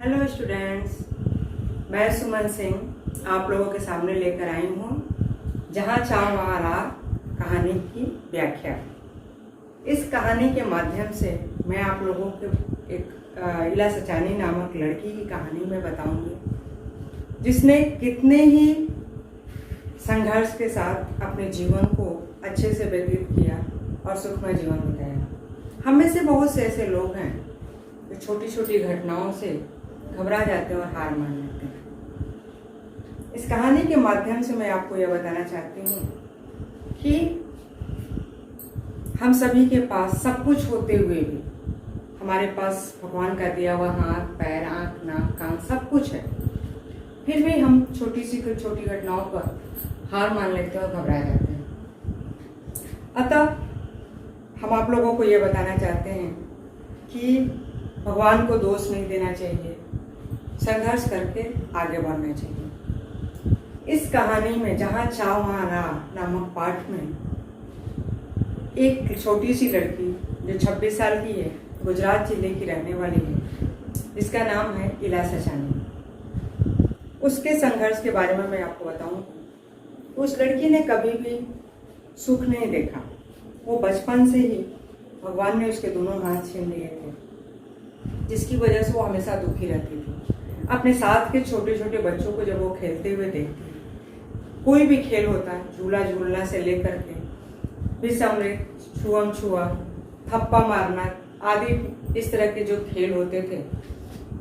Hello students, मैं सुमन सिंह आप लोगों के सामने लेकर आई हूँ जहाँ चाव वहाँ राह कहानी की व्याख्या। इस कहानी के माध्यम से मैं आप लोगों को एक इला सचानी नामक लड़की की कहानी में बताऊंगी जिसने कितने ही संघर्ष के साथ अपने जीवन को अच्छे से व्यतीत किया और सुखमय जीवन बिताया। हम में से बहुत से ऐसे लोग हैं जो छोटी छोटी घटनाओं से घबरा जाते हैं और हार मान लेते हैं। इस कहानी के माध्यम से मैं आपको यह बताना चाहती हूँ कि हम सभी के पास सब कुछ होते हुए भी हमारे पास भगवान का दिया हुआ हाथ, पैर, आँख, नाक, कान सब कुछ है, फिर भी हम छोटी घटनाओं पर हार मान लेते हैं और घबरा जाते हैं। अतः हम आप लोगों को ये बताना चाहते हैं कि भगवान को दोष नहीं देना चाहिए, संघर्ष करके आगे बढ़ना चाहिए। इस कहानी में जहाँ चाव वहाँ राह नामक पाठ में एक छोटी सी लड़की जो 26 साल की है, गुजरात जिले की रहने वाली है, जिसका नाम है इला सचानी, उसके संघर्ष के बारे में मैं आपको बताऊं। उस लड़की ने कभी भी सुख नहीं देखा। वो बचपन से ही भगवान ने उसके दोनों हाथ छीन लिए थे, जिसकी वजह से वो हमेशा दुखी रहती थी। अपने साथ के छोटे छोटे बच्चों को जब वो खेलते हुए देखती, कोई भी खेल होता है, झूला झूलना से लेकर के विषमृत, छुअम छुआ, थप्पा मारना आदि इस तरह के जो खेल होते थे,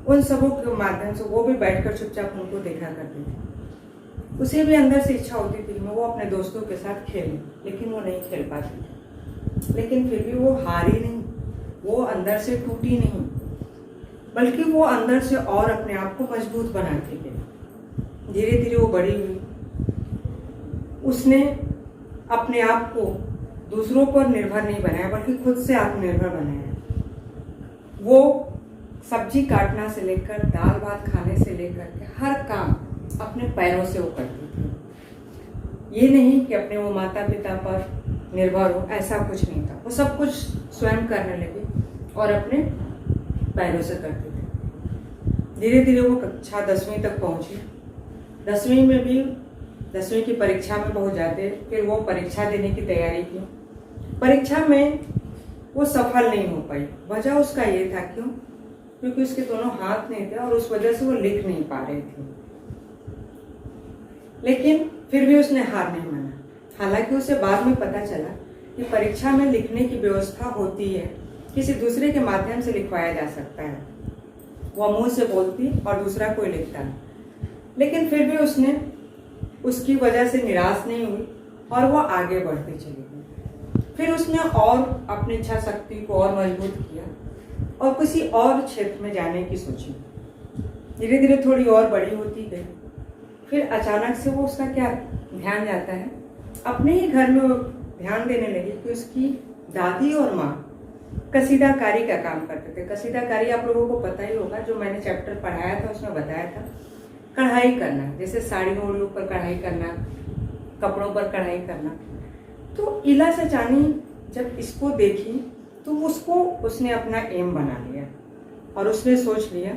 उन सबों के माध्यम से वो भी बैठकर चुपचाप उनको देखा करती थी। उसे भी अंदर से इच्छा होती थी कि वो अपने दोस्तों के साथ खेले, लेकिन वो नहीं खेल पाती थी। लेकिन फिर भी वो हारी नहीं, वो अंदर से टूटी नहीं, बल्कि वो अंदर से और अपने आप को मजबूत बनाती गई। धीरे धीरे वो बड़ी हुई। उसने अपने आप को दूसरों पर निर्भर नहीं बनाया, बल्कि खुद से आत्मनिर्भर बनाया। वो सब्जी काटना से लेकर दाल भात खाने से लेकर के हर काम अपने पैरों से वो करती थी। ये नहीं कि अपने वो माता पिता पर निर्भर हो, ऐसा कुछ नहीं था। वो सब कुछ स्वयं करने लगी और अपने पैरों से करते थे। धीरे धीरे वो कक्षा 10वीं तक पहुंची। 10वीं की परीक्षा में पहुंच जाते। फिर वो परीक्षा देने की तैयारी की। परीक्षा में वो सफल नहीं हो पाई। वजह उसका ये था क्योंकि उसके दोनों हाथ नहीं थे और उस वजह से वो लिख नहीं पा रही थी। लेकिन फिर भी उसने हार नहीं माना। हालांकि उसे बाद में पता चला कि परीक्षा में लिखने की व्यवस्था होती है, किसी दूसरे के माध्यम से लिखवाया जा सकता है। वो मुंह से बोलती और दूसरा कोई लिखता है। लेकिन फिर भी उसने उसकी वजह से निराश नहीं हुई और वो आगे बढ़ती चली गई। फिर उसने और अपनी इच्छा शक्ति को और मजबूत किया और किसी और क्षेत्र में जाने की सोची। धीरे धीरे थोड़ी और बड़ी होती गई। फिर अचानक से वो उसका क्या ध्यान जाता है, अपने ही घर में वो ध्यान देने लगी कि उसकी दादी और माँ कसीदाकारी का काम करते थे। कसीदाकारी आप लोगों को पता ही होगा, जो मैंने चैप्टर पढ़ाया था उसमें बताया था। कढ़ाई करना, जैसे साड़ियों के ऊपर कढ़ाई करना, कपड़ों पर कढ़ाई करना। तो इला सचानी जब इसको देखी तो उसने अपना एम बना लिया और उसने सोच लिया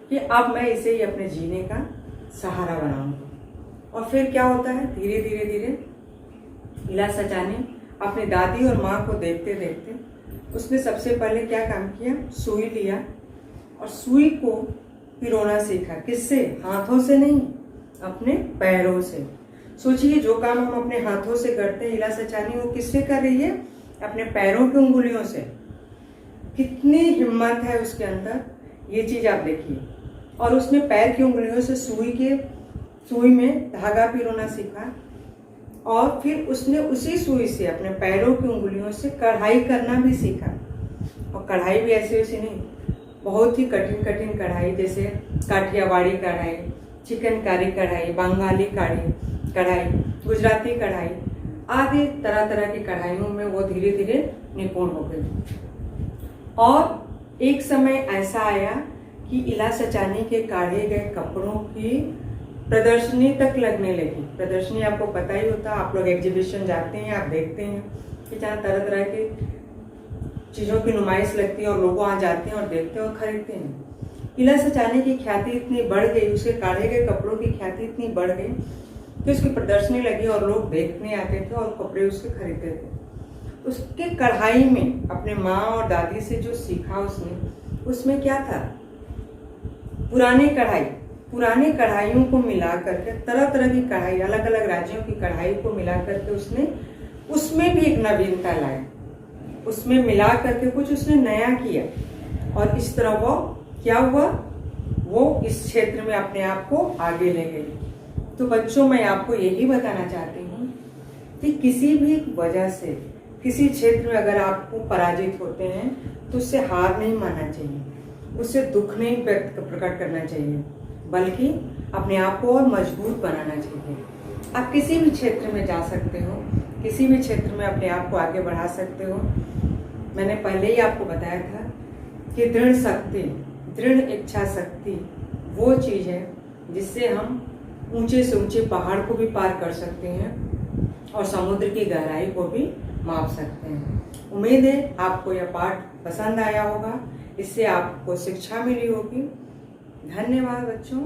कि अब मैं इसे ही अपने जीने का सहारा बनाऊंगा। और फिर क्या होता है, धीरे धीरे इला सचानी अपनी दादी और माँ को देखते देखते उसने सबसे पहले क्या काम किया, सुई लिया और सुई को पिरोना सीखा। किससे? हाथों से नहीं, अपने पैरों से। सोचिए, जो काम हम अपने हाथों से करते हैं, इला सचानी वो किससे कर रही है? अपने पैरों की उंगलियों से। कितनी हिम्मत है उसके अंदर, ये चीज आप देखिए। और उसने पैर की उंगलियों से सुई में धागा पिरोना सीखा और फिर उसने उसी सुई से अपने पैरों की उंगलियों से कढ़ाई करना भी सीखा। और कढ़ाई भी ऐसी नहीं, बहुत ही कठिन कढ़ाई, जैसे काठियावाड़ी कढ़ाई, चिकनकारी कढ़ाई, बंगाली कढ़ाई, गुजराती कढ़ाई आदि तरह तरह की कढ़ाइयों में वो धीरे धीरे निपुण हो गई। और एक समय ऐसा आया कि इला सचानी के काढ़े गए कपड़ों की प्रदर्शनी तक लगने लगी। प्रदर्शनी आपको पता ही होता, आप लोग एग्जीबिशन जाते हैं, आप देखते हैं कि जहाँ तरह तरह के चीज़ों की नुमाइश लगती है और लोग वहाँ जाते हैं और देखते हैं और खरीदते हैं। किला सजाने की ख्याति इतनी बढ़ गई, उसके काढ़े गए कपड़ों की ख्याति इतनी बढ़ गई कि उसकी प्रदर्शनी लगी और लोग देखने आते थे और कपड़े उसके खरीदते थे। उसके कढ़ाई में अपने माँ और दादी से जो सीखा उसने, उसमें क्या था? पुराने कढ़ाइयों को मिला करके, तरह तरह की कढ़ाई, अलग अलग राज्यों की कढ़ाई को मिला करके उसने उसमें भी एक नवीनता लाई, उसमें मिला करके कुछ उसने नया किया। और इस तरह वो क्या हुआ, वो इस क्षेत्र में अपने आप को आगे ले गई। तो बच्चों, मैं आपको यही बताना चाहती हूँ कि किसी भी वजह से किसी क्षेत्र में अगर आपको पराजित होते हैं तो उससे हार नहीं मानना चाहिए, उससे दुख नहीं प्रकट करना चाहिए, बल्कि अपने आप को और मजबूत बनाना चाहिए। आप किसी भी क्षेत्र में जा सकते हो, किसी भी क्षेत्र में अपने आप को आगे बढ़ा सकते हो। मैंने पहले ही आपको बताया था कि दृढ़ इच्छा शक्ति वो चीज़ है जिससे हम ऊंचे से ऊंचे पहाड़ को भी पार कर सकते हैं और समुद्र की गहराई को भी माप सकते हैं। उम्मीद है आपको यह पाठ पसंद आया होगा, इससे आपको शिक्षा मिली होगी। धन्यवाद बच्चों।